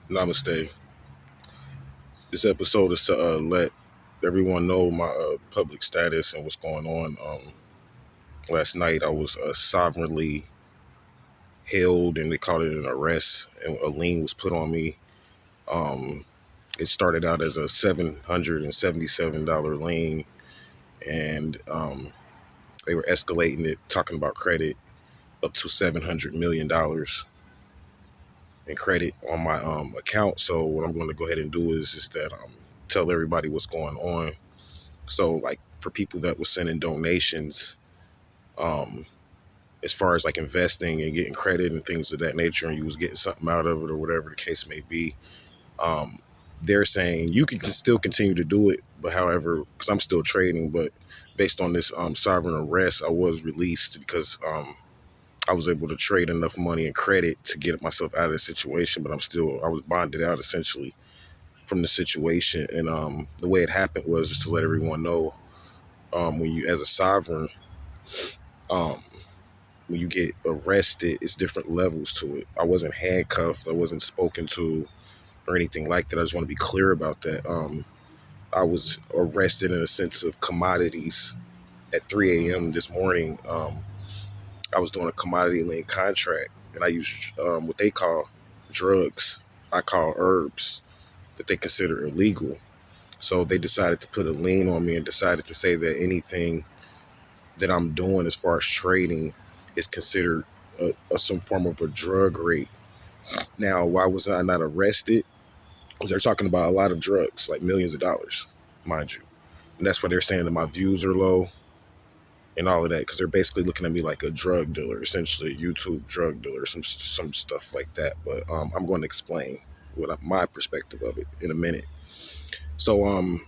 Namaste. This episode is to let everyone know my public status and what's going on. Last night I was sovereignly held, and they called it an arrest, and a lien was put on me. It started out as a $777 lien, and they were escalating it, talking about credit up to $700 million in credit on my account. So what I'm going to go ahead and do is that tell everybody what's going on. So like for people that was sending donations, as far as like investing and getting credit and things of that nature, and you was getting something out of it or whatever the case may be, they're saying you can still continue to do it, but however, because I'm still trading, but based on this sovereign arrest, I was released because I was able to trade enough money and credit to get myself out of the situation, but I was bonded out essentially from the situation. And the way it happened was, just to let everyone know, when you, as a sovereign, when you get arrested, it's different levels to it. I wasn't handcuffed, I wasn't spoken to or anything like that. I just want to be clear about that. I was arrested in a sense of commodities at 3 a.m. this morning. I was doing a commodity lien contract, and I used what they call drugs. I call herbs that they consider illegal. So they decided to put a lien on me and decided to say that anything that I'm doing as far as trading is considered some form of a drug rate. Now, why was I not arrested? Because they're talking about a lot of drugs, like millions of dollars, mind you. And that's why they're saying that my views are low and all of that, because they're basically looking at me like a drug dealer, essentially a YouTube drug dealer, some stuff like that. But I'm going to explain my perspective of it in a minute. So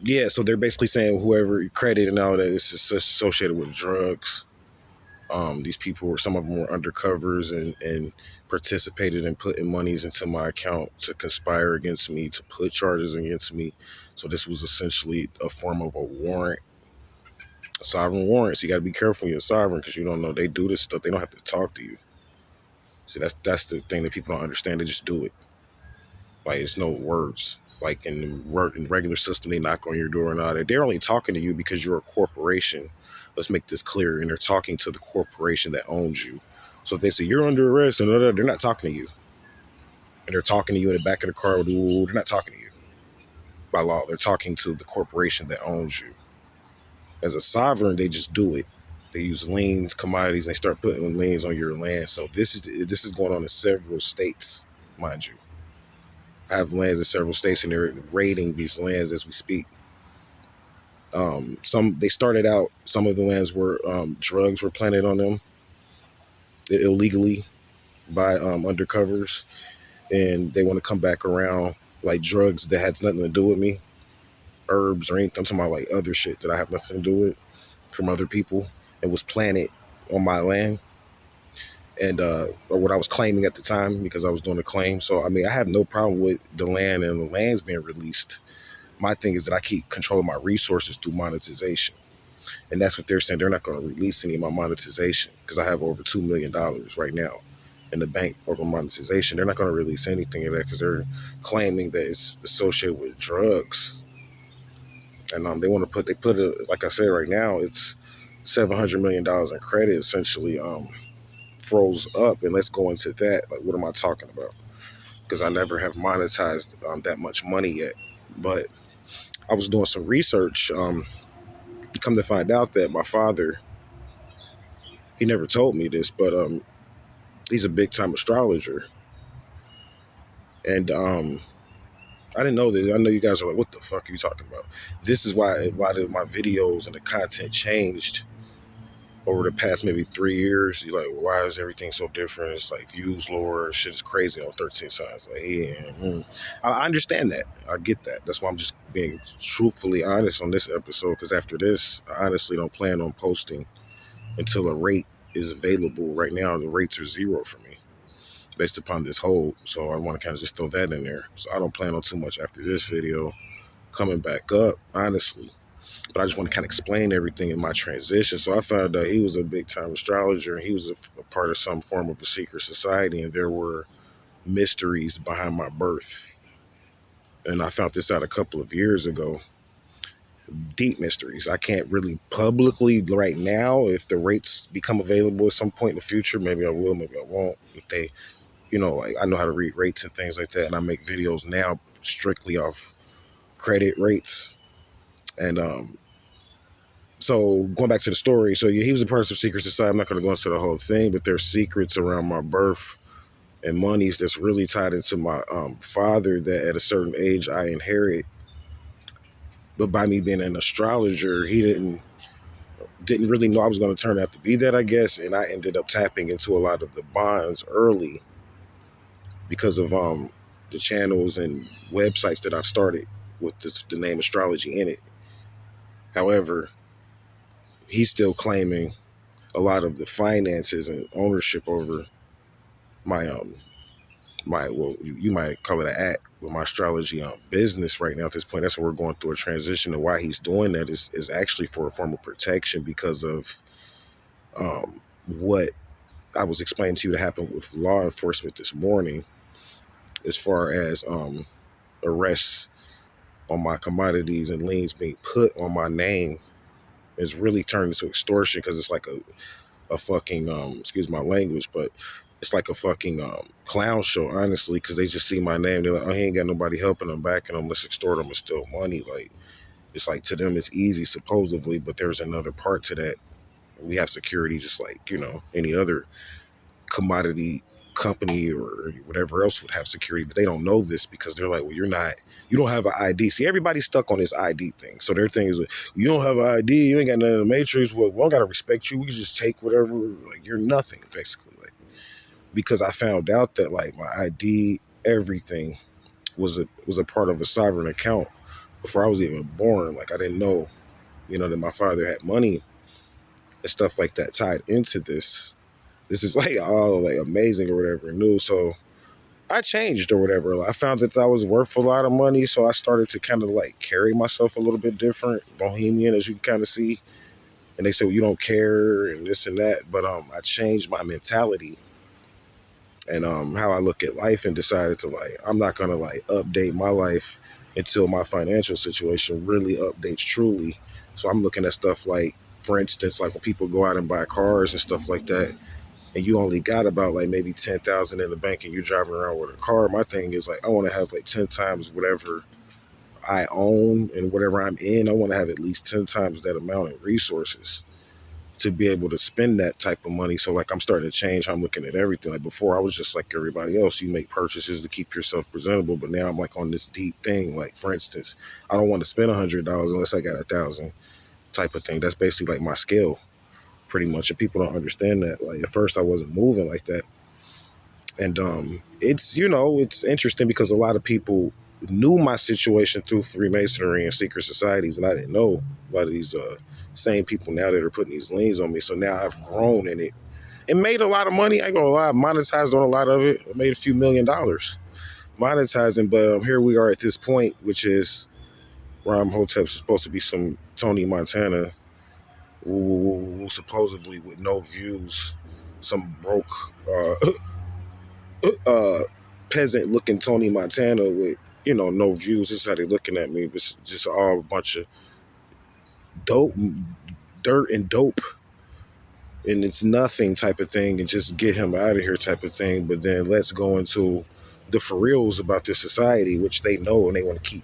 yeah, so they're basically saying whoever credit and all that is associated with drugs. These people were, some of them were undercovers and participated in putting monies into my account to conspire against me, to put charges against me. So this was essentially a form of a warrant, a sovereign warrant. So you got to be careful when you're a sovereign, because you don't know they do this stuff. They don't have to talk to you. See, that's the thing that people don't understand. They just do it. Like, it's no words. Like in the regular system, they knock on your door and all that. They're only talking to you because you're a corporation. Let's make this clear. And they're talking to the corporation that owns you. So if they say you're under arrest and they're not talking to you. And they're talking to you in the back of the car. They're not talking to you by law. They're talking to the corporation that owns you. As a sovereign, they just do it. They use liens, commodities, and they start putting liens on your land. So this is going on in several states, mind you. I have lands in several states, and they're raiding these lands as we speak. They started out, some of the lands were drugs were planted on them illegally by undercovers, and they want to come back around, like drugs that had nothing to do with me, herbs or anything. I'm talking about like other shit that I have nothing to do with from other people. It was planted on my land, and or what I was claiming at the time, because I was doing a claim. So I mean, I have no problem with the land and the lands being released. My thing is that I keep control of my resources through monetization. And that's what they're saying. They're not going to release any of my monetization, because I have over $2 million right now in the bank over monetization. They're not going to release anything of that, because they're claiming that it's associated with drugs. And they put it, like I said, right now, it's $700 million in credit, essentially froze up. And let's go into that. Like, what am I talking about? Because I never have monetized that much money yet. But I was doing some research. Come to find out that my father, he never told me this, but he's a big time astrologer. And I didn't know this. I know you guys are like, what the fuck are you talking about? This is why a lot of my videos and the content changed over the past maybe 3 years. You're like, well, why is everything so different? It's like views lower, shit is crazy on 13 signs. Like, yeah, I understand that. I get that. That's why I'm just being truthfully honest on this episode, because after this, I honestly don't plan on posting until a rate is available. Right now, the rates are zero for me based upon this hold. So I want to kind of just throw that in there. So I don't plan on too much after this video coming back up, honestly. But I just want to kind of explain everything in my transition. So I found out he was a big time astrologer, and he was a part of some form of a secret society. And there were mysteries behind my birth. And I found this out a couple of years ago. Deep mysteries. I can't really publicly right now. If the rates become available at some point in the future, maybe I will, maybe I won't. If they, like, I know how to read rates and things like that, and I make videos now strictly off credit rates. And so going back to the story, so yeah, he was a part of some secret society. I'm not going to go into the whole thing, but there's secrets around my birth and monies that's really tied into my father that at a certain age I inherit. But by me being an astrologer, he didn't really know I was going to turn out to be that, I guess. And I ended up tapping into a lot of the bonds early because of the channels and websites that I've started with the name astrology in it. However, he's still claiming a lot of the finances and ownership over my well, you might call it an act with my astrology business right now at this point. That's why we're going through a transition, and why he's doing that is actually for a form of protection because of what I was explaining to you to happen with law enforcement this morning, as far as arrests on my commodities and liens being put on my name is really turned into extortion, because it's like a fucking excuse my language, but it's like a fucking clown show, honestly, because they just see my name. They're like, oh, he ain't got nobody helping him, backing him, let's extort him and steal money. Like, it's like, to them it's easy supposedly, but there's another part to that. We have security just like any other commodity company or whatever else would have security, but they don't know this because they're like, well, you don't have an ID. See, everybody's stuck on this ID thing. So their thing is, you don't have an ID, you ain't got none of the matrix. Well, we don't gotta respect you. We can just take whatever. Like, you're nothing, basically. Like, because I found out that like my ID, everything was a part of a sovereign account before I was even born. Like, I didn't know, that my father had money and stuff like that tied into this. This is like all like amazing or whatever new. So I changed or whatever. I found that I was worth a lot of money, so I started to kind of like carry myself a little bit different, bohemian, as you can kind of see. And they say, well, you don't care and this and that, but I changed my mentality and how I look at life, and decided to like, I'm not gonna like update my life until my financial situation really updates truly. So I'm looking at stuff like, for instance, like when people go out and buy cars and stuff like that, and you only got about like maybe 10,000 in the bank and you're driving around with a car. My thing is like, I want to have like 10 times whatever I own and whatever I'm in. I want to have at least 10 times that amount in resources to be able to spend that type of money. So like, I'm starting to change how I'm looking at everything. Like, before I was just like everybody else. You make purchases to keep yourself presentable, but now I'm like on this deep thing. Like, for instance, I don't want to spend $100 unless I got 1,000 type of thing. That's basically like my skill, pretty much. And people don't understand that. Like, at first I wasn't moving like that. And it's it's interesting because a lot of people knew my situation through Freemasonry and secret societies, and I didn't know a lot of these same people now that are putting these liens on me. So now I've grown in it and made a lot of money. I ain't gonna lie, monetized on a lot of it. I made a few $1 million monetizing, but here we are at this point, which is where Imhotep's supposed to be some Tony Montana, supposedly with no views, some broke peasant looking Tony Montana with no views. This is how they looking at me. It's just all a bunch of dope, dirt and dope, and it's nothing type of thing, and just get him out of here type of thing. But then let's go into the for reals about this society, which they know and they want to keep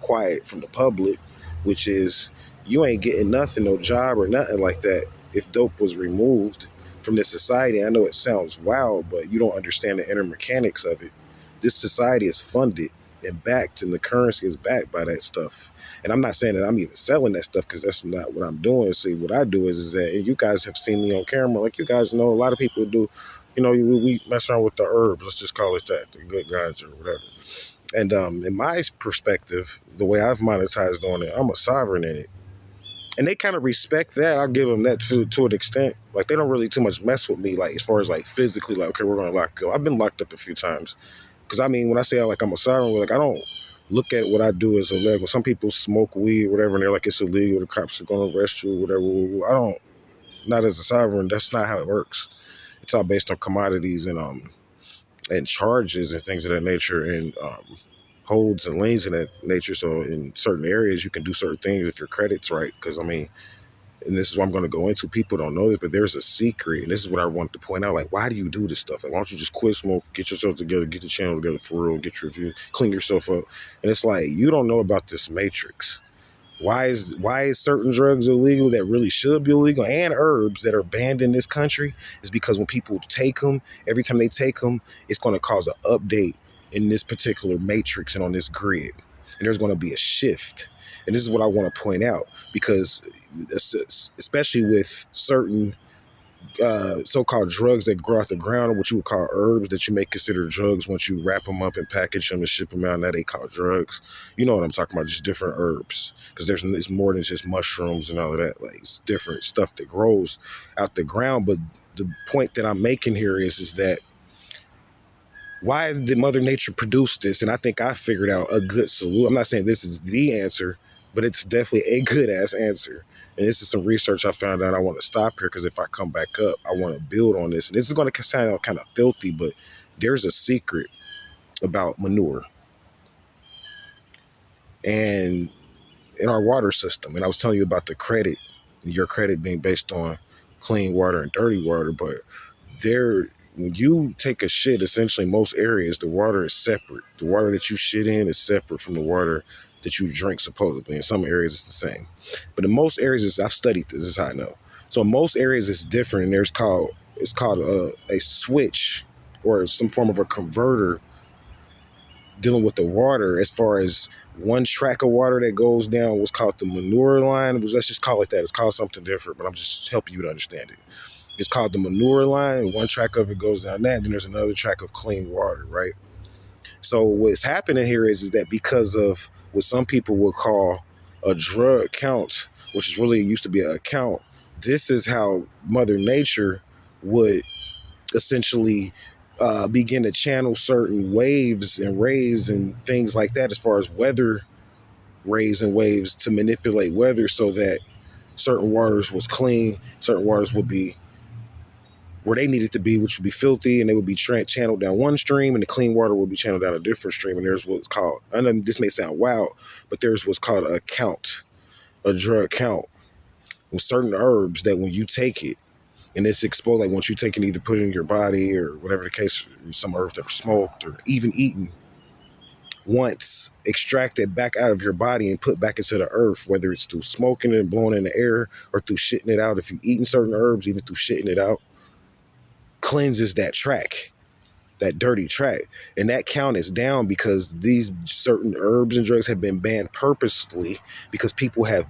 quiet from the public, which is, you ain't getting nothing, no job or nothing like that, if dope was removed from this society. I know it sounds wild, but you don't understand the inner mechanics of it. This society is funded and backed, and the currency is backed by that stuff. And I'm not saying that I'm even selling that stuff, because that's not what I'm doing. See, what I do is that, and you guys have seen me on camera, like you guys know, a lot of people do, we mess around with the herbs, let's just call it that, the good guys or whatever. And in my perspective, the way I've monetized on it, I'm a sovereign in it. And they kind of respect that. I'll give them that to an extent. Like, they don't really too much mess with me, like, as far as like physically, like, okay, we're going to lock you up. I've been locked up a few times. Because I mean, when I say like I'm a sovereign, like, I don't look at what I do as illegal. Some people smoke weed or whatever, and they're like, it's illegal, the cops are going to arrest you or whatever. I don't, not as a sovereign, that's not how it works. It's all based on commodities and and charges and things of that nature, and holds and liens in that nature. So in certain areas, you can do certain things if your credit's right. Because I mean, and this is what I'm going to go into. People don't know this, but there's a secret, and this is what I want to point out. Like, why do you do this stuff? Like, why don't you just quit smoke, get yourself together, get the channel together for real, get your review, clean yourself up? And it's like, you don't know about this matrix. Why is certain drugs illegal that really should be illegal, and herbs that are banned in this country? Is because when people take them, every time they take them, it's going to cause an update in this particular matrix and on this grid, and there's going to be a shift. And this is what I want to point out, because especially with certain so-called drugs that grow out the ground, or what you would call herbs that you may consider drugs once you wrap them up and package them and ship them out. Now they call drugs. You know what I'm talking about? Just different herbs, because it's more than just mushrooms and all of that. Like, it's different stuff that grows out the ground. But the point that I'm making here is that why did Mother Nature produce this? And I think I figured out a good solution. I'm not saying this is the answer, but it's definitely a good ass answer. And this is some research I found out. I want to stop here, because if I come back up, I want to build on this. And this is going to sound kind of filthy, but there's a secret about manure and in our water system. And I was telling you about the credit, your credit being based on clean water and dirty water. But when you take a shit, essentially most areas, the water is separate. The water that you shit in is separate from the water that you drink, supposedly. In some areas, it's the same. But in most areas, I've studied this, is how I know. So in most areas, it's different. And it's called a switch, or some form of a converter dealing with the water. As far as one track of water that goes down, what's called the manure line. Let's just call it that. It's called something different, but I'm just helping you to understand it. It's called the manure line, and one track of it goes down that, and then there's another track of clean water, right? So what's happening here is that because of what some people would call a drug account, which is really used to be an account, this is how Mother Nature would essentially begin to channel certain waves and rays and things like that, as far as weather rays and waves, to manipulate weather so that certain waters was clean, certain waters would be where they needed to be, which would be filthy, and they would be channeled down one stream, and the clean water would be channeled down a different stream. And there's what's called, I know this may sound wild, but there's what's called a drug count, with certain herbs that when you take it, and it's exposed, like once you take it, either put it in your body or whatever the case, some herbs that are smoked or even eaten, once extracted back out of your body and put back into the earth, whether it's through smoking it and blowing in the air or through shitting it out, if you've eaten certain herbs, even through shitting it out, cleanses that track, that dirty track. And that count is down because these certain herbs and drugs have been banned purposely, because people have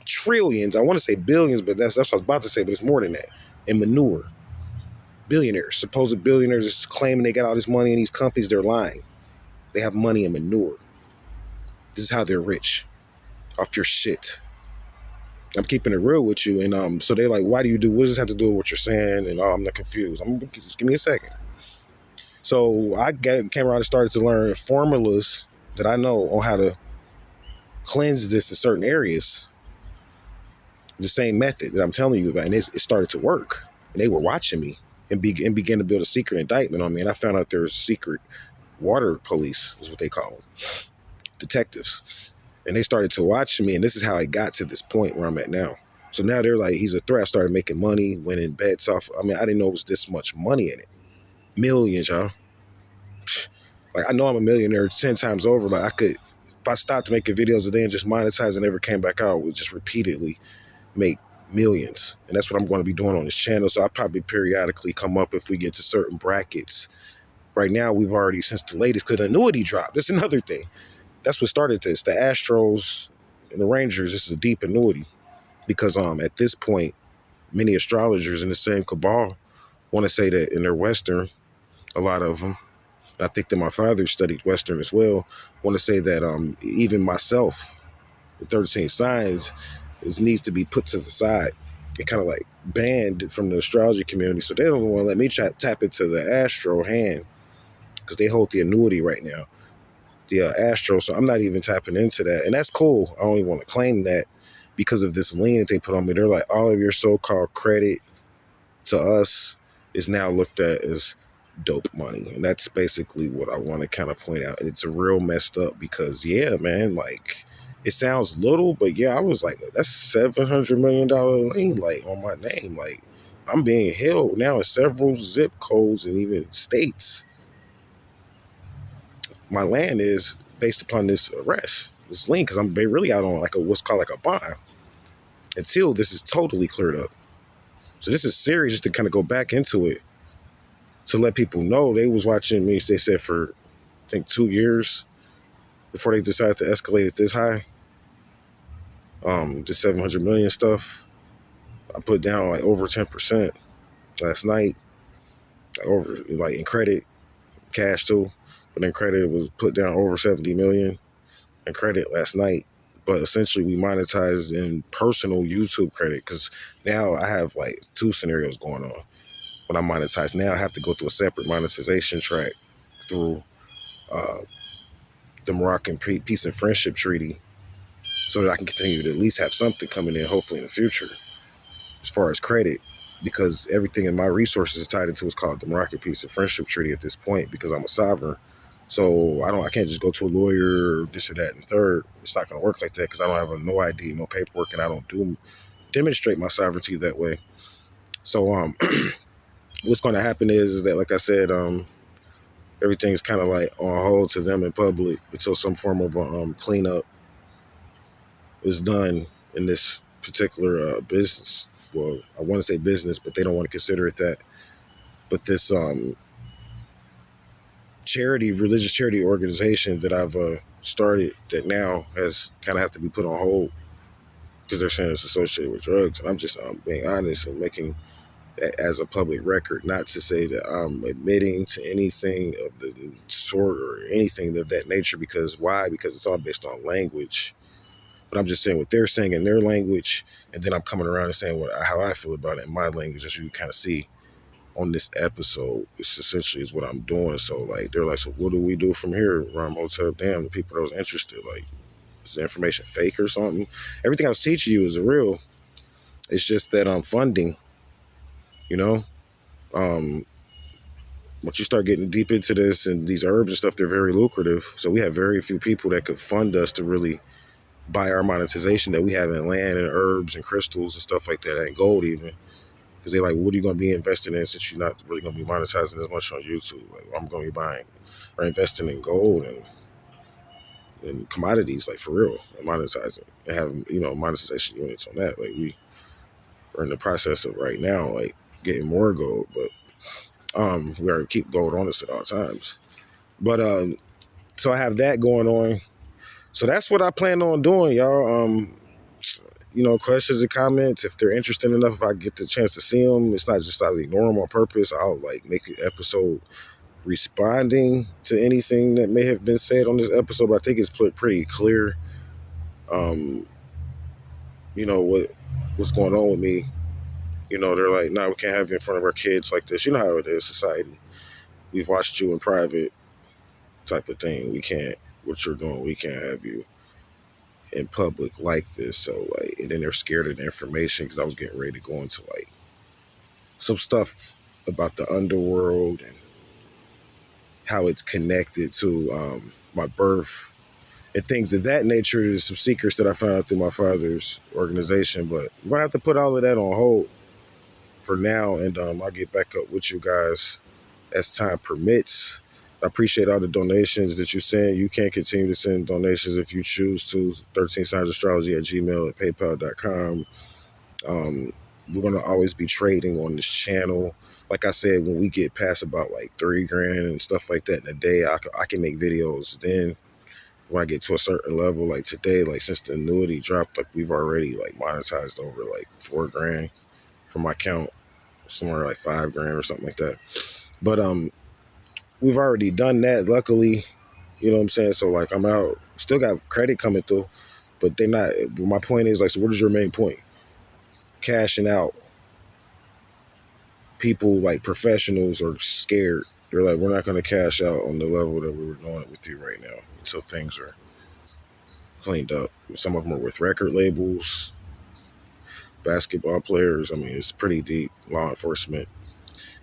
trillions, I want to say billions, but that's what I was about to say, but it's more than that, in manure. Billionaires, supposed billionaires, is claiming they got all this money in these companies. They're lying. They have money in manure. This is how they're rich, off your shit. I'm keeping it real with you. And so they're like, why do you do, what does this have to do with what you're saying? And I'm not confused. Just give me a second. So I came around and started to learn formulas that I know on how to cleanse this in certain areas. The same method that I'm telling you about. And it started to work. And they were watching me and began to build a secret indictment on me. And I found out there's secret water police, is what they call them. Detectives. And they started to watch me, and this is how I got to this point where I'm at now. So now they're like, he's a threat. I started making money, winning bets off. I mean, I didn't know it was this much money in it. Millions, y'all. Like, I know I'm a millionaire 10 times over. Like, I could, if I stopped making videos a day and just monetize and never came back out, I would just repeatedly make millions. And that's what I'm going to be doing on this channel. So I'll probably periodically come up if we get to certain brackets. Right now, we've already, since the latest, because the annuity dropped. That's another thing. That's what started this. The Astros and the Rangers, this is a deep annuity. Because at this point, many astrologers in the same cabal want to say that in their Western, a lot of them, I think that my father studied Western as well, want to say that even myself, the 13 signs, needs to be put to the side and kind of like banned from the astrology community. So they don't want to let me tap into the Astro hand, because they hold the annuity right now, the Astro. So I'm not even tapping into that. And that's cool. I don't even want to claim that, because of this lien that they put on me. They're like, all of your so-called credit to us is now looked at as dope money. And that's basically what I want to kind of point out. It's a real messed up because, yeah, man, like, it sounds little, but yeah, I was like, that's $700 million lien, like, on my name. Like, I'm being held now in several zip codes and even states. My land is based upon this arrest, this lien, because I'm really out on like what's called like a bond until this is totally cleared up. So this is serious, just to kind of go back into it, to let people know. They was watching me, they said, for I think 2 years before they decided to escalate it this high. The 700 million stuff, I put down like over 10% last night, like in credit, cash too, but in credit it was put down over 70 million in credit last night. But essentially we monetized in personal YouTube credit, because now I have like two scenarios going on. When I monetize now, I have to go through a separate monetization track through the Moroccan Peace and Friendship Treaty, so that I can continue to at least have something coming in, hopefully in the future, as far as credit, because everything in my resources is tied into what's called the Moroccan Peace and Friendship Treaty at this point, because I'm a sovereign. So I can't just go to a lawyer or this or that and third. It's not going to work like that, because I don't have no ID, no paperwork, and I don't demonstrate my sovereignty that way. So what's going to happen is that, like I said, everything's kind of like on hold to them in public until some form of cleanup is done in this particular business. Well, I want to say business, but they don't want to consider it that. But this religious charity organization that I've started, that now has kind of have to be put on hold because they're saying it's associated with drugs. And I'm just being honest and making that as a public record, not to say that I'm admitting to anything of the sort or anything of that nature. Because why? Because it's all based on language. But I'm just saying what they're saying in their language, and then I'm coming around and saying how I feel about it in my language, as you kind of see on this episode. It's essentially is what I'm doing. So like, they're like, so what do we do from here, Imhotep? Damn, the people that was interested, like, is the information fake or something? Everything I was teaching you is real. It's just that I'm funding, you know. Once you start getting deep into this and these herbs and stuff, they're very lucrative. So we have very few people that could fund us to really buy our monetization that we have in land and herbs and crystals and stuff like that, and gold even. Because they're like, what are you going to be investing in since you're not really going to be monetizing as much on YouTube? Like, I'm going to be buying or investing in gold and commodities, like, for real, and monetizing and having, monetization units on that. Like, we are in the process of right now, like, getting more gold, but we gotta keep gold on us at all times. But so I have that going on. So that's what I plan on doing, y'all. Questions and comments, if they're interesting enough, if I get the chance to see them, it's not just I'll ignore them on purpose. I'll like make an episode responding to anything that may have been said on this episode. But I think it's pretty clear, what's going on with me. They're like, nah, we can't have you in front of our kids like this. You know how it is, society. We've watched you in private, type of thing. We can't, what you're doing, we can't have you in public like this. So like, and then they're scared of the information, because I was getting ready to go into like some stuff about the underworld and how it's connected to my birth and things of that nature. There's some secrets that I found out through my father's organization, but we're gonna have to put all of that on hold for now, and I'll get back up with you guys as time permits. I appreciate all the donations that you send. You can continue to send donations if you choose to. 13signsastrology@gmail, at paypal.com. We're going to always be trading on this channel. Like I said, when we get past about like $3,000 and stuff like that in a day, I can make videos. Then when I get to a certain level, like today, like since the annuity dropped, like we've already like monetized over like $4,000 from my account, somewhere like $5,000 or something like that. But we've already done that, luckily. You know what I'm saying? So like, I'm out, still got credit coming through, but they're not. My point is like, so what is your main point? Cashing out. People like professionals are scared. They're like, we're not going to cash out on the level that we were doing it with you right now until things are cleaned up. Some of them are with record labels, basketball players. I mean, it's pretty deep. Law enforcement.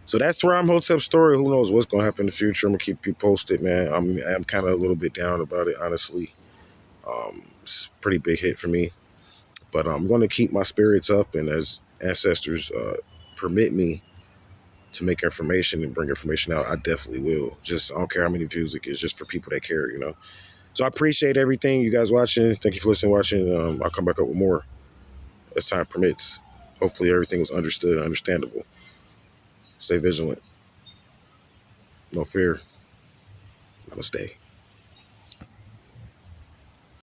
So that's where Imhotep's story. Who knows what's gonna happen in the future? I'm gonna keep you posted, man. I'm kind of a little bit down about it, honestly. It's a pretty big hit for me, but I'm gonna keep my spirits up, and as ancestors permit me to make information and bring information out, I definitely will. Just I don't care how many views it gets, just for people that care, you know. So I appreciate everything you guys watching. Thank you for listening, watching. I'll come back up with more as time permits. Hopefully everything was understood and understandable. Stay vigilant. No fear. Namaste.